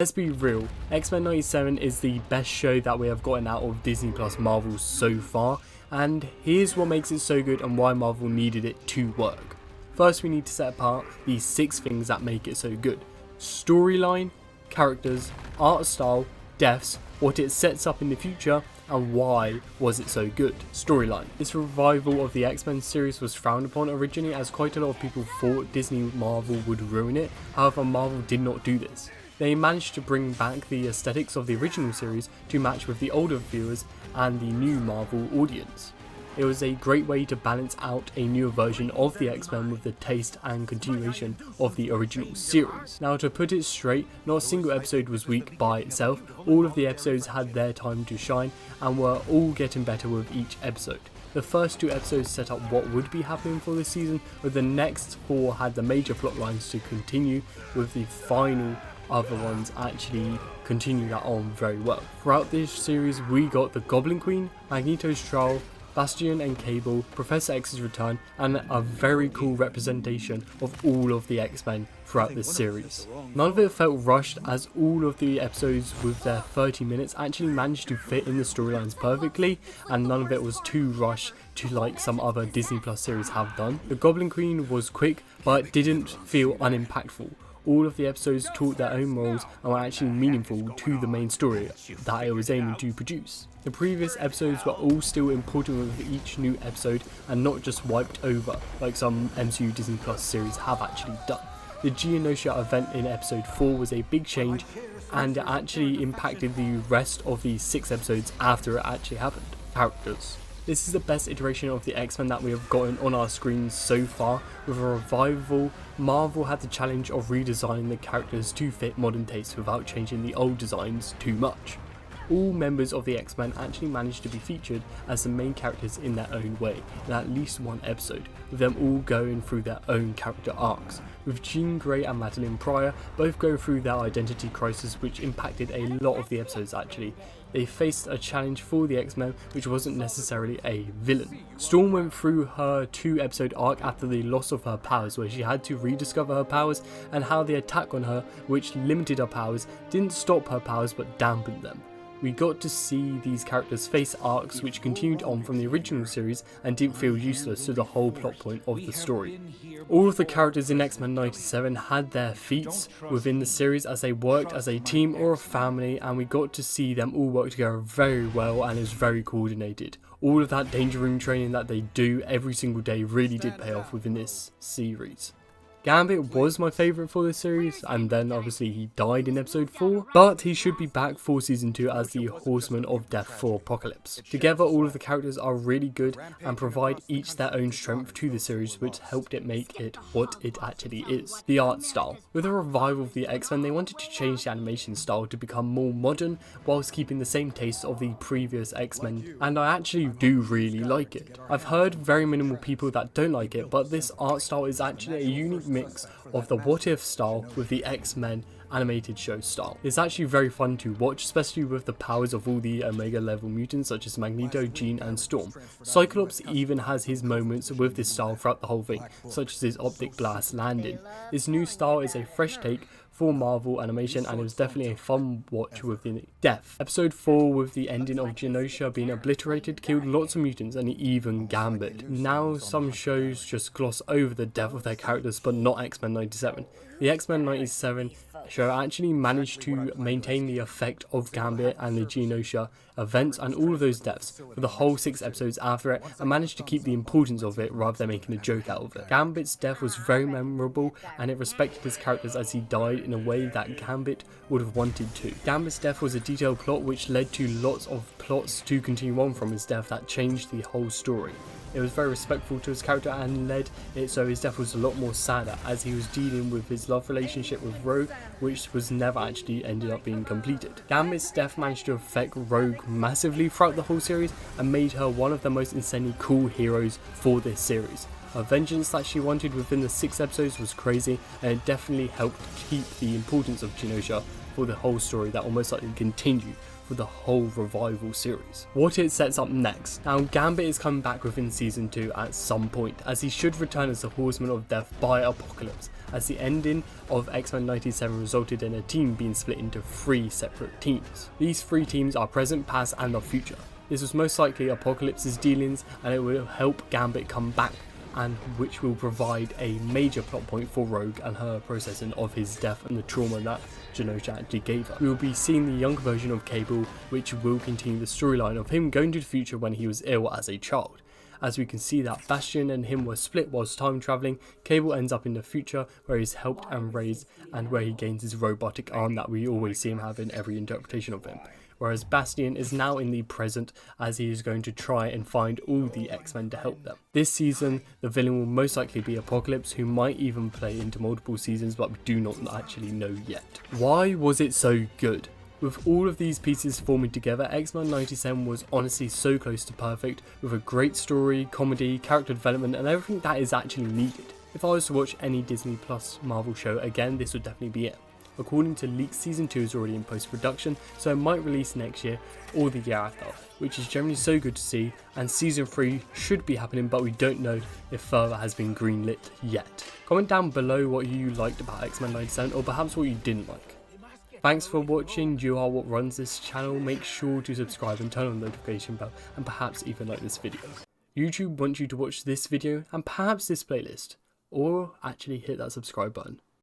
Let's be real, X-Men 97 is the best show that we have gotten out of Disney Plus Marvel so far, and here's what makes it so good and why Marvel needed it to work. First, we need to set apart these 6 things that make it so good: storyline, characters, art style, deaths, what it sets up in the future, and why was it so good. Storyline. This revival of the X-Men series was frowned upon originally, as quite a lot of people thought Disney Marvel would ruin it. However, Marvel did not do this. They managed to bring back the aesthetics of the original series to match with the older viewers and the new Marvel audience. It was a great way to balance out a newer version of the X-Men with the taste and continuation of the original series. Now, to put it straight, not a single episode was weak by itself. All of the episodes had their time to shine and were all getting better with each episode. The first 2 episodes set up what would be happening for this season, but the next 4 had the major plot lines to continue, with the final other ones actually continue that on very well. Throughout this series, we got the Goblin Queen, Magneto's trial, Bastion and Cable, Professor X's return, and a very cool representation of all of the X-Men throughout this series. None of it felt rushed, as all of the episodes with their 30 minutes actually managed to fit in the storylines perfectly, and none of it was too rushed to like some other Disney Plus series have done. The Goblin Queen was quick, but didn't feel unimpactful. All of the episodes taught their own morals and were actually meaningful to the main story that it was aiming to produce. The previous episodes were all still important with each new episode and not just wiped over like some MCU Disney Plus series have actually done. The Geonosia event in episode 4 was a big change, and it actually impacted the rest of the 6 episodes after it actually happened. Characters. This is the best iteration of the X-Men that we have gotten on our screens so far. With a revival, Marvel had the challenge of redesigning the characters to fit modern tastes without changing the old designs too much. All members of the X-Men actually managed to be featured as the main characters in their own way in at least one episode, with them all going through their own character arcs, with Jean Grey and Madeline Pryor both going through their identity crisis, which impacted a lot of the episodes actually. They faced a challenge for the X-Men, which wasn't necessarily a villain. Storm went through her 2-episode arc after the loss of her powers, where she had to rediscover her powers, and how the attack on her, which limited her powers, didn't stop her powers but dampened them. We got to see these characters face arcs which continued on from the original series and didn't feel useless to the whole plot point of the story. All of the characters in X-Men 97 had their feats within the series as they worked as a team or a family, and we got to see them all work together very well, and it was very coordinated. All of that danger room training that they do every single day really did pay off within this series. Gambit was my favourite for this series, and then obviously he died in episode 4, but he should be back for season 2 as the Horseman of Death for Apocalypse. Together, all of the characters are really good and provide each their own strength to the series, which helped it make it what it actually is. The art style. With the revival of the X-Men, they wanted to change the animation style to become more modern whilst keeping the same taste of the previous X-Men, and I actually do really like it. I've heard very minimal people that don't like it, but this art style is actually a unique mix of the What If style with the X-Men animated show style. It's actually very fun to watch, especially with the powers of all the Omega level mutants such as Magneto, Jean and Storm. Cyclops even has his moments with this style throughout the whole thing, such as his optic blast landing. This new style is a fresh take for Marvel animation, and it was definitely a fun watch within death. Episode 4, with the ending of Geonosia being obliterated, killed lots of mutants and even Gambit. Now some shows just gloss over the death of their characters, but not X-Men 97. The X-Men 97 show actually managed to maintain the effect of Gambit and the Geonosia events and all of those deaths for the whole 6 episodes after it, and managed to keep the importance of it rather than making a joke out of it. Gambit's death was very memorable, and it respected his characters as he died in a way that Gambit would have wanted to. Gambit's death was a detailed plot which led to lots of plots to continue on from his death that changed the whole story. It was very respectful to his character and led it so his death was a lot more sadder, as he was dealing with his love relationship with Rogue, which was never actually ended up being completed. Gambit's death managed to affect Rogue massively throughout the whole series and made her one of the most insanely cool heroes for this series. Her vengeance that she wanted within the 6 episodes was crazy, and it definitely helped keep the importance of Geonosia for the whole story that will most likely continue for the whole revival series. What it sets up next. Now Gambit is coming back within season 2 at some point, as he should return as the Horseman of Death by Apocalypse, as the ending of X-Men 97 resulted in a team being split into 3 separate teams. These 3 teams are present, past and the future. This was most likely Apocalypse's dealings, and it will help Gambit come back, and which will provide a major plot point for Rogue and her processing of his death and the trauma that Genosha actually gave her. We will be seeing the younger version of Cable, which will continue the storyline of him going to the future when he was ill as a child. As we can see that Bastion and him were split whilst time travelling, Cable ends up in the future where he's helped and raised, and where he gains his robotic arm that we always see him have in every interpretation of him. Whereas Bastion is now in the present, as he is going to try and find all the X-Men to help them. This season, the villain will most likely be Apocalypse, who might even play into multiple seasons, but we do not actually know yet. Why was it so good? With all of these pieces forming together, X-Men 97 was honestly so close to perfect, with a great story, comedy, character development, and everything that is actually needed. If I was to watch any Disney Plus Marvel show again, this would definitely be it. According to leaks, season 2 is already in post-production, so it might release next year or the year after, which is generally so good to see, and season 3 should be happening, but we don't know if further has been greenlit yet. Comment down below what you liked about X-Men 97, or perhaps what you didn't like. Thanks for watching. You are what runs this channel. Make sure to subscribe and turn on the notification bell, and perhaps even like this video. YouTube wants you to watch this video and perhaps this playlist, or actually hit that subscribe button.